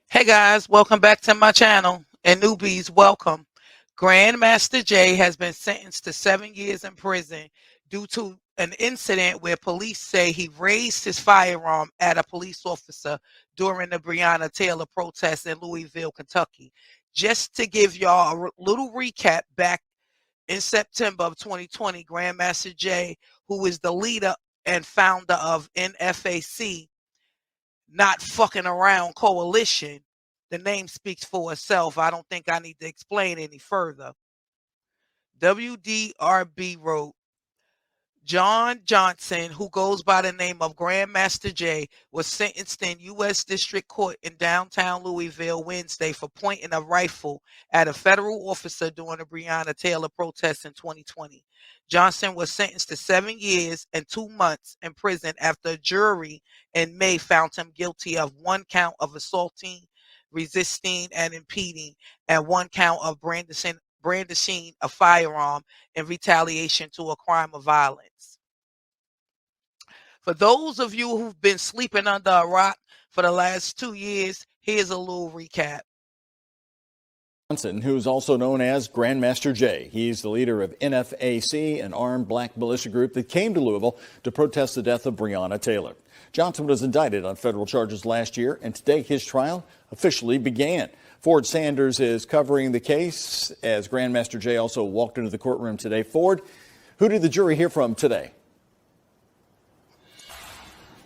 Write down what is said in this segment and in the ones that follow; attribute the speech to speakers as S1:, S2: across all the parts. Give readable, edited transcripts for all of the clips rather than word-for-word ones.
S1: Hey guys, welcome back to my channel. And newbies, welcome. Grandmaster Jay has been sentenced to 7 years in prison due to an incident where police say he raised his firearm at a police officer during the Breonna Taylor protest in Louisville, Kentucky. Just to give y'all a little recap, back in September of 2020, Grandmaster Jay, who is the leader and founder of NFAC, Not Fucking Around Coalition. The name speaks for itself. I don't think I need to explain any further. WDRB wrote, John Johnson, who goes by the name of Grandmaster Jay, was sentenced in U.S. District Court in downtown Louisville Wednesday for pointing a rifle at a federal officer during the Breonna Taylor protests in 2020. Johnson was sentenced to 7 years and 2 months in prison after a jury in May found him guilty of 1 count of assaulting, resisting, and impeding, and 1 count of brandishing a firearm in retaliation to a crime of violence. For those of you who've been sleeping under a rock for the last 2 years, here's a little recap.
S2: Johnson, who's also known as Grandmaster Jay. He's the leader of NFAC, an armed black militia group that came to Louisville to protest the death of Breonna Taylor. Johnson was indicted on federal charges last year, and today his trial officially began. Ford Sanders is covering the case as Grandmaster Jay also walked into the courtroom today. Ford, who did the jury hear from today?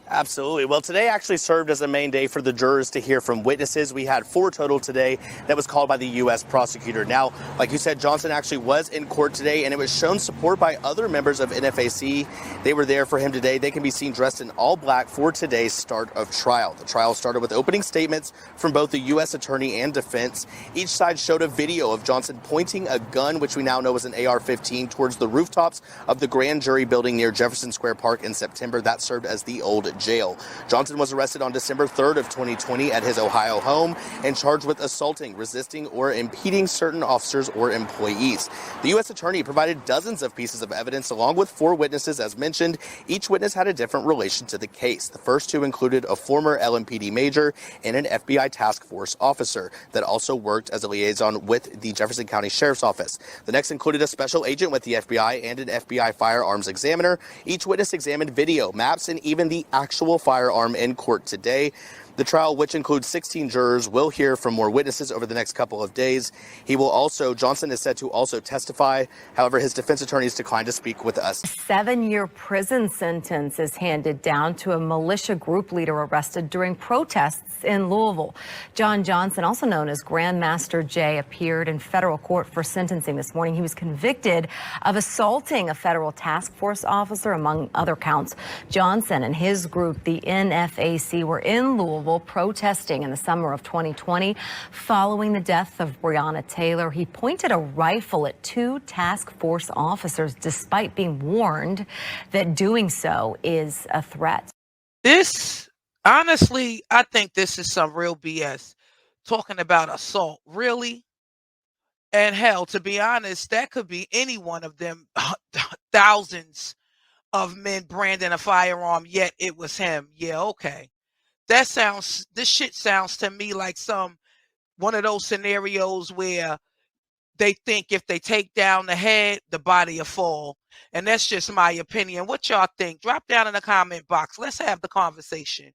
S3: Absolutely. Well, today actually served as a main day for the jurors to hear from witnesses. We had 4 total today that was called by the U.S. prosecutor. Now, like you said, Johnson actually was in court today, and it was shown support by other members of NFAC. They were there for him today. They can be seen dressed in all black for today's start of trial. The trial started with opening statements from both the U.S. attorney and defense. Each side showed a video of Johnson pointing a gun, which we now know is an AR-15, towards the rooftops of the grand jury building near Jefferson Square Park in September. That served as the old jail. Johnson was arrested on December 3rd of 2020 at his Ohio home and charged with assaulting, resisting, or impeding certain officers or employees. The U.S. attorney provided dozens of pieces of evidence along with 4 witnesses, as mentioned. Each witness had a different relation to the case. The first 2 included a former LMPD major and an FBI task force officer that also worked as a liaison with the Jefferson County Sheriff's Office. The next included a special agent with the FBI and an FBI firearms examiner. Each witness examined video, maps, and even the actual firearm in court today. The trial, which includes 16 jurors, will hear from more witnesses over the next couple of days. Johnson is said to also testify. However, his defense attorneys declined to speak with us.
S4: A 7-year prison sentence is handed down to a militia group leader arrested during protests in Louisville. John Johnson, also known as Grandmaster Jay, appeared in federal court for sentencing this morning. He was convicted of assaulting a federal task force officer, among other counts. Johnson and his group, the NFAC, were in Louisville protesting in the summer of 2020 following the death of Breonna Taylor. He pointed a rifle at 2 task force officers despite being warned that doing so is a threat.
S1: Honestly, I think this is some real BS. Talking about assault, really? And hell, to be honest, that could be any one of them thousands of men branding a firearm, yet it was him. Yeah, okay. This shit sounds to me like one of those scenarios where they think if they take down the head, the body will fall. And that's just my opinion. What y'all think? Drop down in the comment box. Let's have the conversation.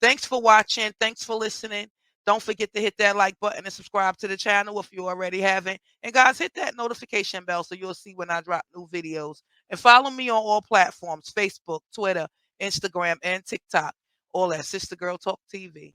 S1: Thanks for watching. Thanks for listening. Don't forget to hit that like button and subscribe to the channel if you already haven't. And guys, hit that notification bell so you'll see when I drop new videos. And follow me on all platforms: Facebook, Twitter, Instagram, and TikTok. All at Sister Girl Talk TV.